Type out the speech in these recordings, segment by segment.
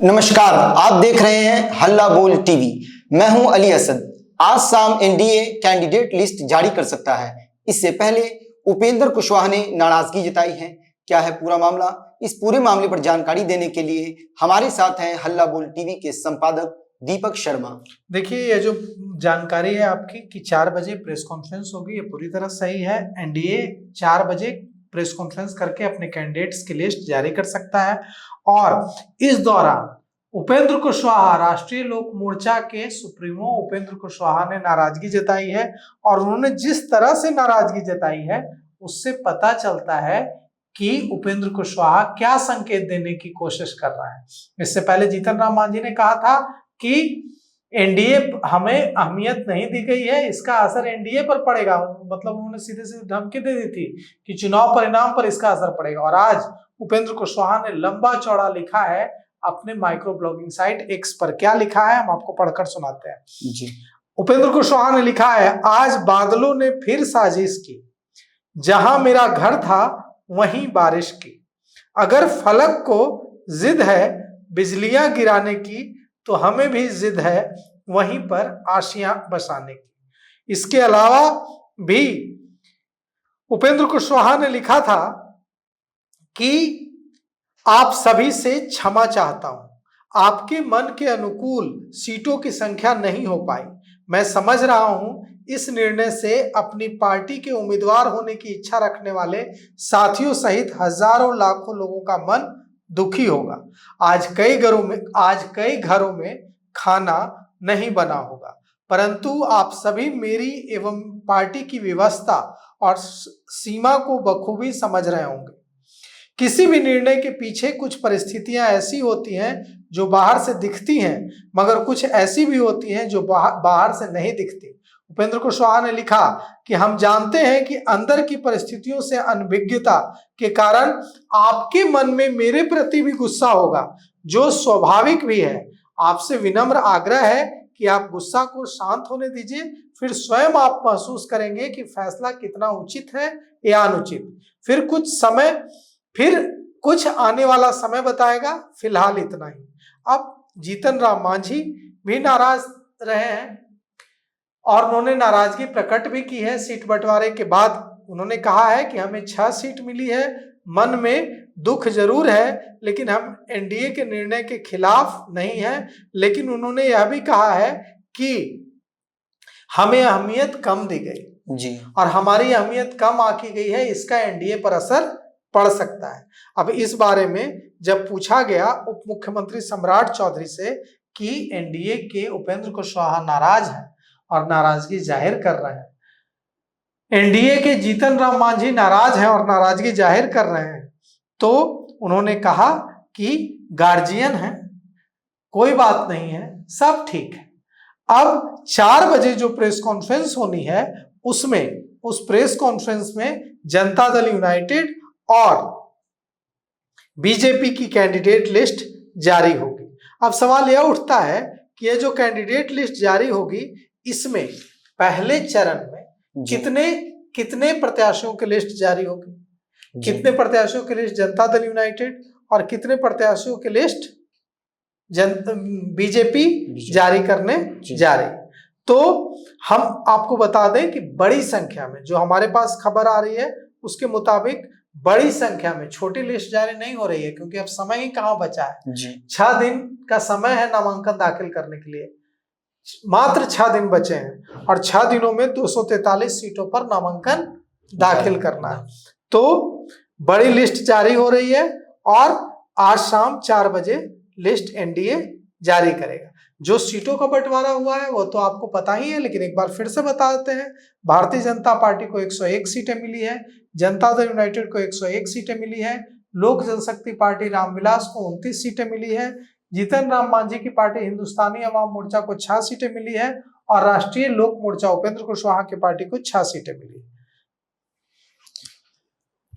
नमस्कार, आप देख रहे हैं हल्ला बोल टीवी। मैं हूं अली असद। आज शाम एनडीए कैंडिडेट लिस्ट जारी कर सकता है। इससे पहले उपेंद्र कुशवाहा ने नाराजगी जताई है। क्या है पूरा मामला? इस पूरे मामले पर जानकारी देने के लिए हमारे साथ हैं हल्ला बोल टीवी के संपादक दीपक शर्मा। देखिए, ये जो जानकारी है आपकी कि 4 बजे प्रेस कॉन्फ्रेंस होगी, ये पूरी तरह सही है। एनडीए 4 बजे प्रेस कॉन्फ्रेंस करके अपने कैंडिडेट्स की लिस्ट जारी कर सकता है और इस दौरान उपेंद्र कुशवाहा, राष्ट्रीय लोक मोर्चा के सुप्रीमो उपेंद्र कुशवाहा ने नाराजगी जताई है और उन्होंने जिस तरह से नाराजगी जताई है उससे पता चलता है कि उपेंद्र कुशवाहा क्या संकेत देने की कोशिश कर रहा है। इससे पहले जीतन राम मांझी ने कहा था कि एनडीए हमें अहमियत नहीं दी गई है, इसका असर एनडीए पर पड़ेगा। मतलब उन्होंने सीधे सीधे धमकी दे दी थी कि चुनाव परिणाम पर इसका असर पड़ेगा। और आज उपेंद्र कुशवाहा ने लंबा चौड़ा लिखा है अपने माइक्रो ब्लॉगिंग साइट एक्स पर। क्या लिखा है हम आपको पढ़कर सुनाते हैं जी। उपेंद्र कुशवाहा ने लिखा है, आज बादलों ने फिर साजिश की, जहां मेरा घर था वहीं बारिश की। अगर फलक को जिद है बिजलियां गिराने की तो हमें भी जिद है वहीं पर आशियां बसाने की। इसके अलावा भी उपेंद्र कुशवाहा ने लिखा था कि आप सभी से क्षमा चाहता हूं, आपके मन के अनुकूल सीटों की संख्या नहीं हो पाई। मैं समझ रहा हूं इस निर्णय से अपनी पार्टी के उम्मीदवार होने की इच्छा रखने वाले साथियों सहित हजारों लाखों लोगों का मन दुखी होगा। आज कई घरों में खाना नहीं बना होगा, परंतु आप सभी मेरी एवं पार्टी की व्यवस्था और सीमा को बखूबी समझ रहे होंगे। किसी भी निर्णय के पीछे कुछ परिस्थितियां ऐसी होती हैं जो बाहर से दिखती हैं, मगर कुछ ऐसी भी होती हैं जो बाहर से नहीं दिखती। उपेंद्र कुशवाहा ने लिखा कि हम जानते हैं कि अंदर की परिस्थितियों से अनभिज्ञता के कारण आपके मन में मेरे प्रति भी गुस्सा होगा, जो स्वाभाविक भी है। आपसे विनम्र आग्रह है कि आप गुस्सा को शांत होने दीजिए, फिर स्वयं आप महसूस करेंगे कि फैसला कितना उचित है या अनुचित। फिर कुछ आने वाला समय बताएगा। फिलहाल इतना ही। अब जीतन राम मांझी भी नाराज रहे हैं और उन्होंने नाराजगी प्रकट भी की है। सीट बंटवारे के बाद उन्होंने कहा है कि हमें 6 सीट मिली है, मन में दुख जरूर है, लेकिन हम एनडीए के निर्णय के खिलाफ नहीं है। लेकिन उन्होंने यह भी कहा है कि हमें अहमियत कम दी गई जी, और हमारी अहमियत कम आकी गई है, इसका एनडीए पर असर पड़ सकता है। अब इस बारे में जब पूछा गया उप मुख्यमंत्री सम्राट चौधरी से कि एनडीए के उपेंद्र कुशवाहा नाराज हैं और नाराजगी जाहिर कर रहे हैं, एनडीए के जीतन राम मांझी नाराज हैं और नाराजगी जाहिर कर रहे हैं, तो उन्होंने कहा कि गार्जियन है, कोई बात नहीं है, सब ठीक है। अब 4 बजे जो प्रेस कॉन्फ्रेंस होनी है उस प्रेस कॉन्फ्रेंस में जनता दल यूनाइटेड और बीजेपी की कैंडिडेट लिस्ट जारी होगी। अब सवाल यह उठता है कि यह जो कैंडिडेट लिस्ट जारी होगी, इसमें पहले चरण में कितने प्रत्याशियों की लिस्ट जारी होगी? कितने प्रत्याशियों की लिस्ट जनता दल यूनाइटेड और कितने प्रत्याशियों की लिस्ट बीजेपी जारी करने जा रही। तो हम आपको बता दें कि बड़ी संख्या में, जो हमारे पास खबर आ रही है उसके मुताबिक बड़ी संख्या में छोटी लिस्ट जारी नहीं हो रही है, क्योंकि अब समय ही कहाँ बचा है। 6 दिन का समय है नामांकन दाखिल करने के लिए, मात्र 6 दिन बचे हैं और 6 दिनों में 243 सीटों पर नामांकन दाखिल करना है। तो बड़ी लिस्ट जारी हो रही है और आज शाम 4 बजे लिस्ट एनडीए जारी करेगा। जो सीटों का बंटवारा हुआ है वो तो आपको पता ही है, लेकिन एक बार फिर से बता देते हैं। भारतीय जनता पार्टी को 101 सीटें मिली है, जनता दल यूनाइटेड को 101 सीटें मिली है, लोक जनशक्ति पार्टी रामविलास को 29 सीटें मिली है, जीतन राम मांझी की पार्टी हिंदुस्तानी अवाम मोर्चा को 6 सीटें मिली है और राष्ट्रीय लोक मोर्चा उपेंद्र कुशवाहा की पार्टी को 6 सीटें मिली है।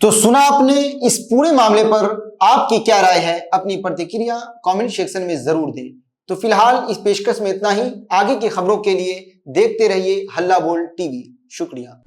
तो सुना आपने। इस पूरे मामले पर आपकी क्या राय है? अपनी प्रतिक्रिया कमेंट सेक्शन में जरूर दें। तो फिलहाल इस पेशकश में इतना ही। आगे की खबरों के लिए देखते रहिए हल्ला बोल टीवी। शुक्रिया।